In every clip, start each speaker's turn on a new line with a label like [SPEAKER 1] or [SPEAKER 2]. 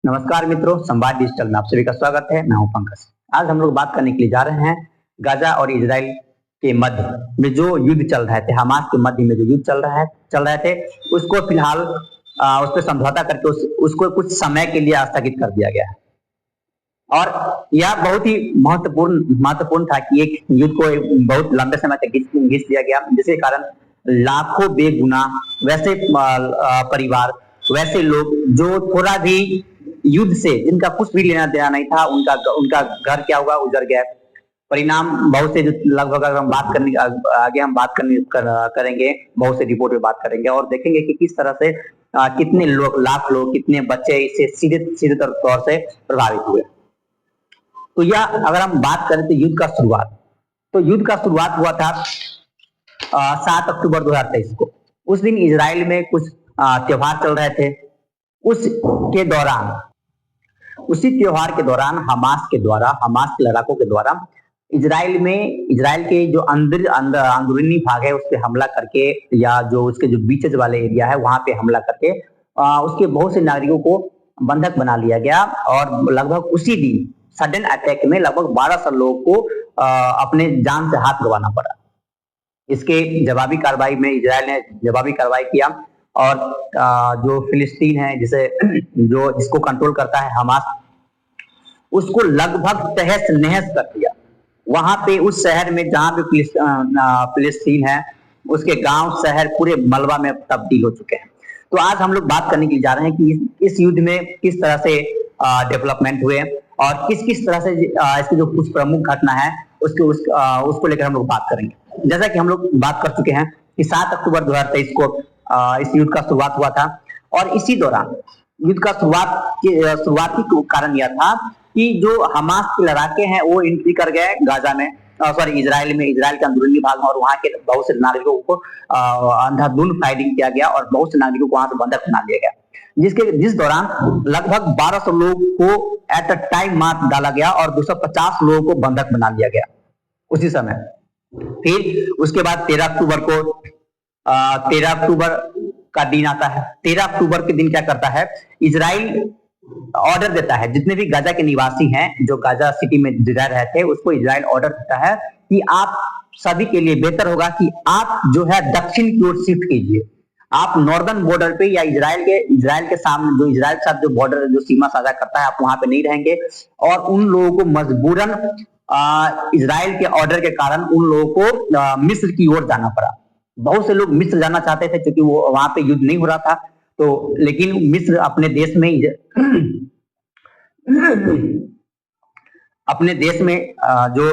[SPEAKER 1] नमस्कार मित्रों, संवाद डिजिटल में आप सभी का स्वागत है। मैं हूं पंकज। आज हम लोग बात करने के लिए जा रहे हैं गाजा और इजराइल के मध्य में जो युद्ध चल रहे थे, हमास के मध्य में जो युद्ध चल रहे थे, उसको फिलहाल उस पर समझौता करके उसको कुछ समय के लिए स्थगित कर दिया गया है। और यह बहुत ही महत्वपूर्ण था कि एक युद्ध को बहुत लंबे समय तक घिस दिया गया, जिसके कारण लाखों बेगुनाह वैसे परिवार, वैसे लोग जो थोड़ा भी युद्ध से जिनका कुछ भी लेना देना नहीं था, उनका घर क्या हुआ, उजड़ गया। परिणाम बहुत से जो लगभग अगर हम बात करने आगे हम बात करेंगे, बहुत से रिपोर्ट में बात करेंगे और देखेंगे कि किस तरह से कितने लोग, लाख लोग, कितने बच्चे इससे सीधे तौर से प्रभावित हुए। तो यह अगर हम बात करें तो युद्ध का शुरुआत हुआ था 7 अक्टूबर 2023 को। उस दिन इजराइल में कुछ त्योहार चल रहे थे। उसी त्योहार के दौरान हमास के लड़ाकों के द्वारा इजराइल के जो अंदरूनी भाग है उस पर हमला करके, या जो उसके जो बीचेज वाले एरिया है वहां पे हमला करके उसके बहुत से नागरिकों को बंधक बना लिया गया। और लगभग उसी दिन सडन अटैक में लगभग 1200 लोगों को अपने जान से हाथ गंवाना पड़ा। इसके जवाबी कार्रवाई में इजराइल ने जवाबी कार्रवाई किया और जो फिलिस्तीन है जिसको कंट्रोल करता है हमास, उसको लगभग तहस नहस कर दिया। वहां पे उस शहर में जहां पे फिलिस्तीन है, उसके गांव शहर पूरे मलबा में तब्दील हो चुके हैं। तो आज हम लोग बात करने के लिए जा रहे हैं कि इस युद्ध में किस तरह से डेवलपमेंट हुए और किस तरह से इसकी जो कुछ प्रमुख घटना है उसको लेकर हम लोग बात करेंगे। जैसा कि हम लोग बात कर चुके हैं कि 7 अक्टूबर 2023 को इस युद्ध का शुरुआत हुआ था और इसी दौरान युद्ध का शुरुआती कारण यह था कि जो हमास के लड़ाके हैं वो एंट्री कर गए गाजा में, इजराइल के अंदरूनी भाग में, और वहां के बहुत से नागरिकों को अंधाधुंध फायरिंग किया गया और बहुत से नागरिकों को वहां से बंधक बना लिया गया, जिस दौरान लगभग 1200 लोगों को एट अ टाइम मार डाला गया और 250 लोगों को बंधक बना लिया गया उसी समय। फिर उसके बाद 13 अक्टूबर का दिन आता है। 13 अक्टूबर के दिन क्या करता है, इजराइल ऑर्डर देता है, जितने भी गाजा के निवासी हैं जो गाजा सिटी में रह रहे थे, उसको इजराइल ऑर्डर देता है कि आप सभी के लिए बेहतर होगा कि आप जो है दक्षिण की ओर शिफ्ट कीजिए। आप नॉर्दर्न बॉर्डर पे या इजराइल के सामने जो इजराइल के साथ जो बॉर्डर जो सीमा साझा करता है, आप वहां पे नहीं रहेंगे। और उन लोगों को मजबूरन इजराइल के ऑर्डर के कारण उन लोगों को मिस्र की ओर जाना पड़ा। बहुत से लोग मिस्र जाना चाहते थे क्योंकि वो वहां पे युद्ध नहीं हो रहा था, तो लेकिन मिस्र अपने देश में जो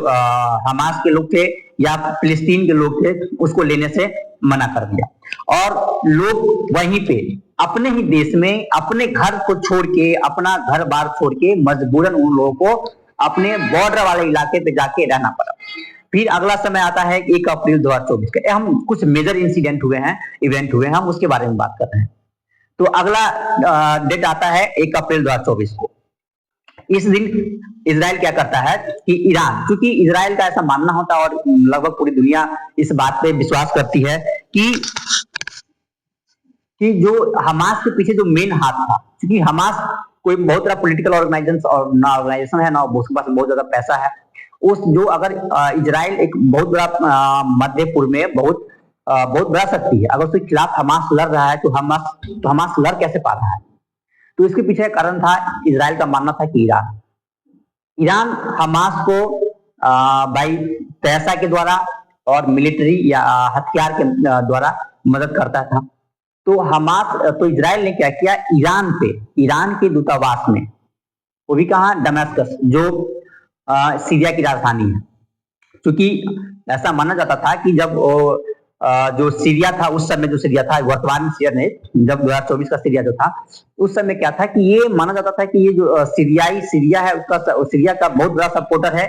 [SPEAKER 1] हमास के लोग थे या फिलिस्तीन के लोग थे, उसको लेने से मना कर दिया। और लोग वहीं पे अपने ही देश में अपने घर को छोड़ के, अपना घर बार छोड़ के मजबूरन उन लोगों को अपने बॉर्डर वाले इलाके पे जाके रहना पड़ा। फिर अगला समय आता है 1 अप्रैल 2024 का। हम कुछ मेजर इवेंट हुए हैं, हम उसके बारे में बात कर रहे हैं। तो अगला डेट आता है 1 अप्रैल 2024 को। इस दिन इजराइल क्या करता है कि ईरान, क्योंकि इजराइल का ऐसा मानना होता है और लगभग पूरी दुनिया इस बात पे विश्वास करती है कि जो हमास के पीछे जो मेन हाथ था, क्योंकि हमास कोई बहुत बड़ा पॉलिटिकल ऑर्गेनाइजेशन है ना, उसके पास बहुत ज्यादा पैसा है। उस जो अगर इजराइल एक बहुत बड़ा मध्य पूर्व में बहुत बड़ा शक्ति है, अगर उसके खिलाफ हमास लड़ रहा है तो हमास लड़ कैसे पा रहा है? तो इसके पीछे कारण था, इजराइल का मानना था कि ईरान हमास को भाई पैसा के द्वारा और मिलिट्री या हथियार के द्वारा मदद करता था। तो इजराइल ने क्या किया, ईरान के दूतावास में, वो भी कहा दमिश्क, जो सीरिया की राजधानी है, क्योंकि ऐसा माना जाता था कि जब जो सीरिया था, उस समय जो सीरिया था, वर्तमान सीरिया नहीं, जब 2024 का सीरिया जो था, उस समय क्या था कि ये माना जाता था कि ये जो सीरिया है, सीरिया का बहुत बड़ा सपोर्टर है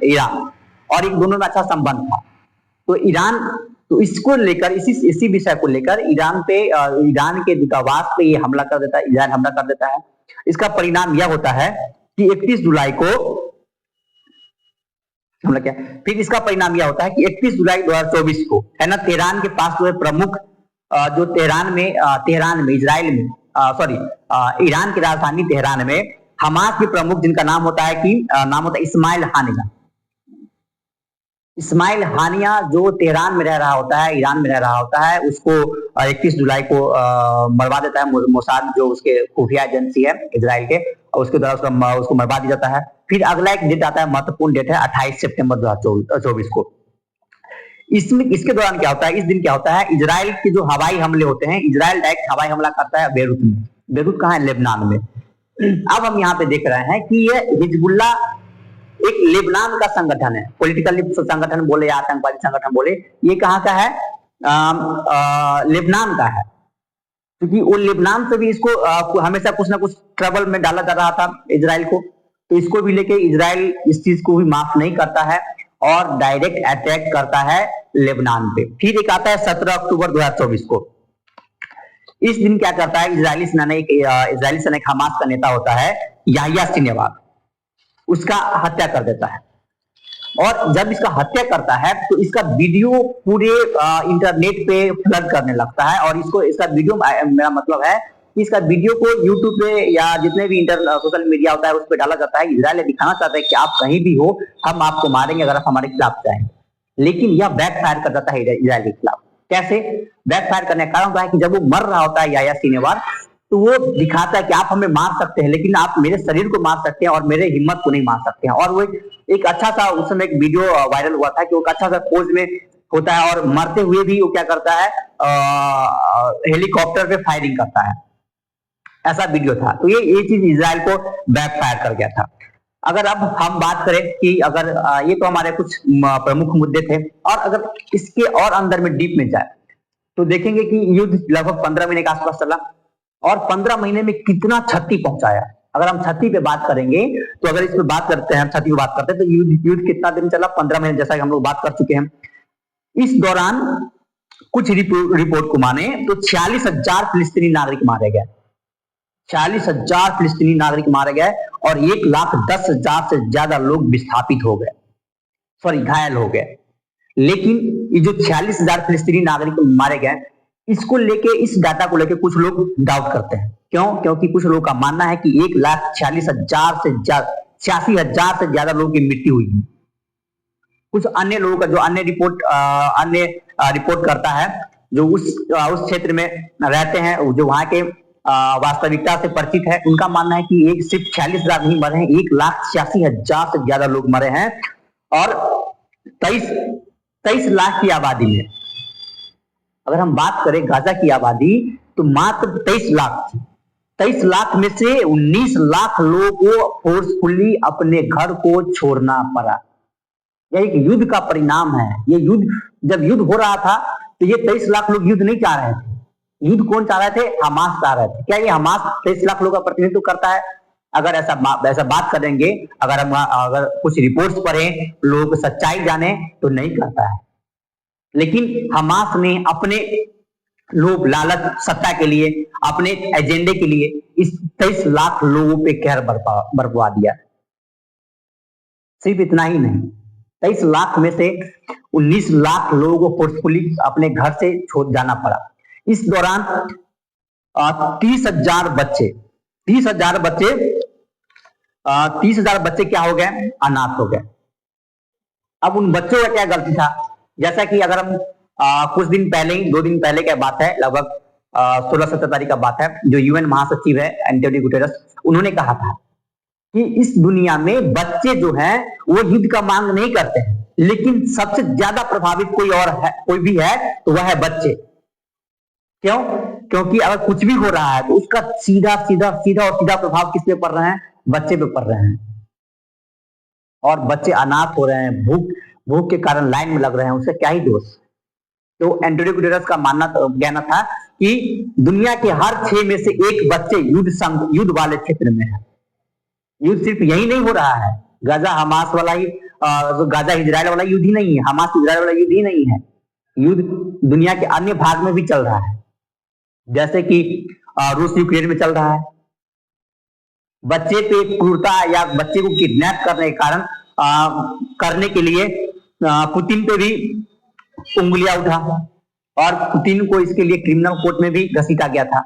[SPEAKER 1] ईरान, और इन दोनों में अच्छा संबंध था। तो इसको लेकर, इसी विषय को लेकर ईरान के दूतावास पे ये हमला कर देता है, इजराइल हमला कर देता है। इसका परिणाम यह होता है कि 31 जुलाई को हमला किया। फिर इसका परिणाम यह होता है कि 31 जुलाई 2024 को, है ना, तेहरान के पास जो है प्रमुख, जो तेहरान में इजराइल में सॉरी ईरान की राजधानी तेहरान में हमास के प्रमुख जिनका नाम होता है इस्माइल हानिया। इस्माइल हानिया जो तेहरान में रह रहा होता है, ईरान में रह रहा होता है, उसको 31 जुलाई को मरवा देता है मोसाद, जो उसके खुफिया एजेंसी है इजराइल के, और उसके द्वारा उसको मरवा दिया जाता है। फिर अगला एक डेट आता है, महत्वपूर्ण डेट है 28 सितंबर 2024 को। इसमें इसके दौरान क्या होता है, इस दिन क्या होता है, इजराइल के जो हवाई हमले होते हैं, इजराइल डायरेक्ट हवाई हमला करता है बेरूत में। बेरूत कहाँ है? लेबनान में। अब हम यहाँ पे देख रहे हैं कि ये हिजबुल्ला एक लेबनान का संगठन है, पॉलिटिकल संगठन बोले या आतंकवादी संगठन बोले, ये कहाँ का है? लेबनान का है। क्योंकि वो लेबनान से भी इसको हमेशा कुछ ना कुछ ट्रबल में डाला जा रहा था इजराइल को, तो इसको भी लेके इजराइल इस चीज को भी माफ नहीं करता है और डायरेक्ट अटैक करता है लेबनान पे। फिर एक आता है 17 अक्टूबर 2024 को। इस दिन क्या करता है इजरायली सेना एक हमास का नेता होता है याह्या सिनवार, उसका हत्या कर देता है। और जब इसका हत्या करता है तो इसका वीडियो पूरे इंटरनेट पे फ्लड करने लगता है, और इसका वीडियो, मेरा मतलब है इसका वीडियो को यूट्यूब पे या जितने भी सोशल मीडिया होता है उस पर डाला जाता है। इजराइल दिखाना चाहता है कि आप कहीं भी हो, हम आपको मारेंगे अगर आप हमारे खिलाफ जाएंगे। लेकिन यह बैकफायर कर जाता है इजराइल के खिलाफ। कैसे बैकफायर करने का कारण है कि जब वो मर रहा होता है याह्या सिनवार, तो वो दिखाता है कि आप हमें मार सकते हैं, लेकिन आप मेरे शरीर को मार सकते हैं और मेरे हिम्मत को नहीं मार सकते हैं। और वो एक अच्छा सा उस समय एक वीडियो वायरल हुआ था कि वो अच्छा सा पोज में होता है और मरते हुए भी वो क्या करता है, हेलीकॉप्टर पे फायरिंग करता है, ऐसा वीडियो था। तो ये चीज इजराइल को बैकफायर कर गया था। अगर अब हम बात करें कि अगर ये तो हमारे कुछ प्रमुख मुद्दे थे, और अगर इसके और अंदर में डीप में जाए तो देखेंगे कि युद्ध लगभग 15 महीने के आसपास चला, और 15 महीने में कितना क्षति पहुंचाया। अगर हम क्षति पे बात करेंगे तो अगर इस पे बात करते हैं, क्षति पे बात करते हैं, तो युद्ध कितना दिन चला? 15 महीने, जैसा कि हम लोग बात कर चुके हैं। इस दौरान कुछ रिपोर्ट को माने तो 46,000 फिलिस्तीनी नागरिक मारे गए, 46,000 फिलिस्तीनी नागरिक मारे गए, और 1,10,000 से ज्यादा लोग विस्थापित हो गए, सॉरी घायल हो गए। लेकिन ये जो 46,000 फिलिस्तीनी नागरिक मारे गए, इसको लेके, इस डाटा को लेके कुछ लोग डाउट करते हैं। क्यों? क्योंकि कुछ लोगों का मानना है कि 1,46,000 से ज्यादा, 86,000 से ज्यादा लोगों की मृत्यु हुई है। कुछ अन्य लोगों का जो अन्य रिपोर्ट करता है, जो उस क्षेत्र में रहते हैं, जो वहां के वास्तविकता से परिचित है, उनका मानना है कि एक सिर्फ 46,000 नहीं मरे हैं, 1,86,000 से ज्यादा लोग मरे हैं। और 23 लाख की आबादी में, अगर हम बात करें गाजा की आबादी, तो मात्र 23 लाख थी। 23 लाख में से 19 लाख लोगों को फोर्सफुली अपने घर को छोड़ना पड़ा। यह एक युद्ध का परिणाम है। ये युद्ध, जब युद्ध हो रहा था तो ये 23 लाख लोग युद्ध नहीं चाह रहे थे। युद्ध कौन चाह रहे थे? हमास चाह रहे थे। क्या ये हमास 23 लाख लोगों का प्रतिनिधित्व करता है? अगर ऐसा बात करेंगे, अगर कुछ रिपोर्ट्स पढ़ें, लोग सच्चाई जाने, तो नहीं करता है। लेकिन हमास ने अपने लोभ, लालच, सत्ता के लिए, अपने एजेंडे के लिए इस 23 लाख लोगों पे कहर बरपा दिया। सिर्फ इतना ही नहीं, 23 लाख में से 19 लाख लोगों को फोर्सफुली अपने घर से छोड़ जाना पड़ा। इस दौरान 30,000 बच्चे क्या हो गए? अनाथ हो गए। अब उन बच्चों का क्या गलती था? जैसा कि अगर हम कुछ दिन पहले ही, 2 दिन पहले की बात है, लगभग 16-17 तारीख का बात है, जो यूएन महासचिव है एंटोनियो गुटेरेस, उन्होंने कहा था कि इस दुनिया में बच्चे जो हैं वो युद्ध का मांग नहीं करते हैं, लेकिन सबसे ज्यादा प्रभावित कोई भी है तो वह है बच्चे। क्यों? क्योंकि अगर कुछ भी हो रहा है तो उसका सीधा प्रभाव किस पे पड़ रहे हैं? बच्चे पे पड़ रहे हैं। और बच्चे अनाथ हो रहे हैं, भूख के कारण लाइन में लग रहे हैं, उसका क्या ही दोष? तो एंटोनियो गुटेरेस का कहना था कि दुनिया के हर 6 में से 1 बच्चे युद्ध वाले क्षेत्र में है। युद्ध सिर्फ यही नहीं हो रहा है, गाजा हमास वाला ही, गाजा इजराइल वाला युद्ध ही नहीं है, हमास इजराइल वाला युद्ध ही नहीं है, युद्ध दुनिया के अन्य भाग में भी चल रहा है। जैसे कि रूस यूक्रेन में चल रहा है। बच्चे पे क्रूरता या बच्चे को किडनैप करने के लिए पुतिन पे भी उंगलियां उठा, और पुतिन को इसके लिए क्रिमिनल कोर्ट में भी घसीटा गया था।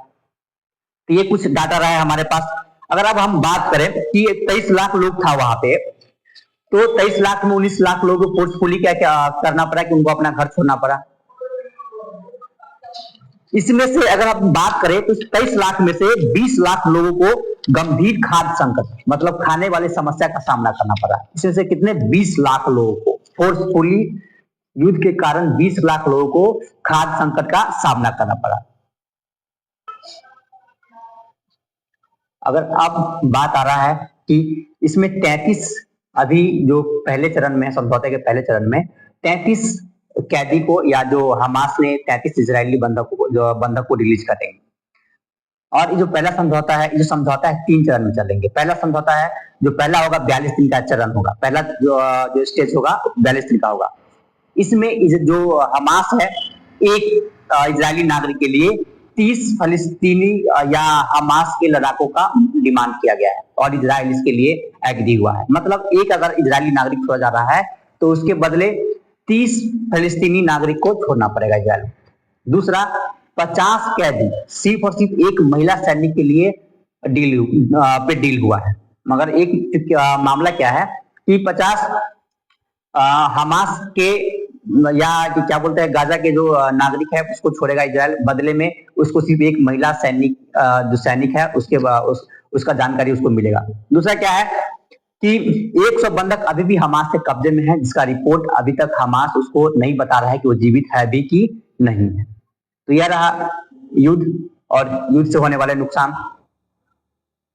[SPEAKER 1] तो ये कुछ डाटा रहा है हमारे पास। अगर अब हम बात करें कि 23 लाख लोग था वहां पे, तो 23 लाख में 19 लाख लोगों को फोर्सफुली क्या क्या करना पड़ा कि उनको अपना घर छोड़ना पड़ा। इसमें से अगर आप बात करें तो 23 लाख में से 20 लाख लोगों को गंभीर खाद्य संकट मतलब खाने वाली समस्या का सामना करना पड़ा। इसमें से कितने 20 लाख लोगों को फोर्सफुली युद्ध के कारण 20 लाख लोगों को खाद्य संकट का सामना करना पड़ा। अगर अब बात आ रहा है कि इसमें 33 अभी जो पहले चरण में समझौते के पहले चरण में 33 कैदी को या जो हमास ने 33 इजरायली बंधक को रिलीज करेंगे। और ये जो पहला समझौता है, ये समझौता है 3 चरण में चलेंगे। पहला समझौता है जो पहला होगा 42 दिन का चरण होगा, पहला जो स्टेज होगा 42 दिन का होगा। इसमें जो हमास है एक इजरायली नागरिक के लिए 30 फलस्तीनी या हमास के लड़ाकों का डिमांड किया गया है और इजराइल इसके लिए एग्री हुआ है। मतलब एक अगर इजरायली नागरिक छोड़ा जा रहा है तो उसके बदले 30 फलस्तीनी नागरिक को छोड़ना पड़ेगा इजराइल। दूसरा 50 कैदी सिर्फ और सिर्फ एक महिला सैनिक के लिए डील हुआ है। मगर एक मामला क्या है कि 50 हमास के या क्या बोलते हैं गाजा के जो नागरिक है उसको छोड़ेगा इजराइल, बदले में उसको सिर्फ एक महिला सैनिक जो सैनिक है उसका जानकारी उसको मिलेगा। दूसरा क्या है कि 100 बंधक अभी भी हमास के कब्जे में है, जिसका रिपोर्ट अभी तक हमास उसको नहीं बता रहा है कि वो जीवित है भी कि नहीं है। तो यह रहा युद्ध और युद्ध से होने वाले नुकसान।